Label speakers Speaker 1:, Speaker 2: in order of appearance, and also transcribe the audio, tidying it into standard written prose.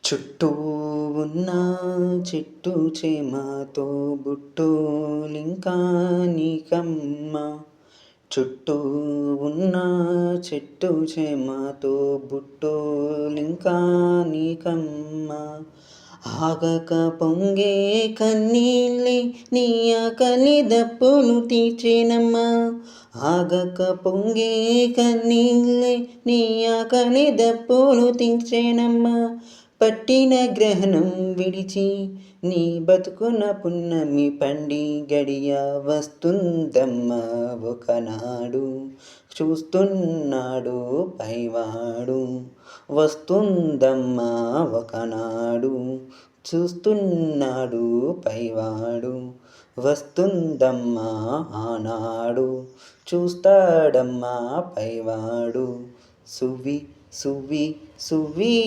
Speaker 1: చుట్టూ ఉన్న చెట్టు చేమతో బుట్టోలింకా నీకమ్మ. చుట్టూ ఉన్న చెట్టు చేమతో బుట్టోలింకా నీకమ్మ. ఆగక పొంగే కన్నీళ్ళే నీ ఆకలి దప్పును తీర్చేనమ్మా. ఆగక పొంగే కన్నీళ్ళే నీ ఆకలి దప్పును తీర్చేనమ్మా. పట్టిన గ్రహణం విడిచి నీ బతుకున పున్నమి పండి గడియ వస్తుందమ్మా ఒకనాడు. చూస్తున్నాడు పైవాడు, వస్తుందమ్మా ఒకనాడు. చూస్తున్నాడు పైవాడు, వస్తుందమ్మా ఆనాడు. చూస్తాడమ్మా పైవాడు. సువ్వి సువ్వి సువ్వీ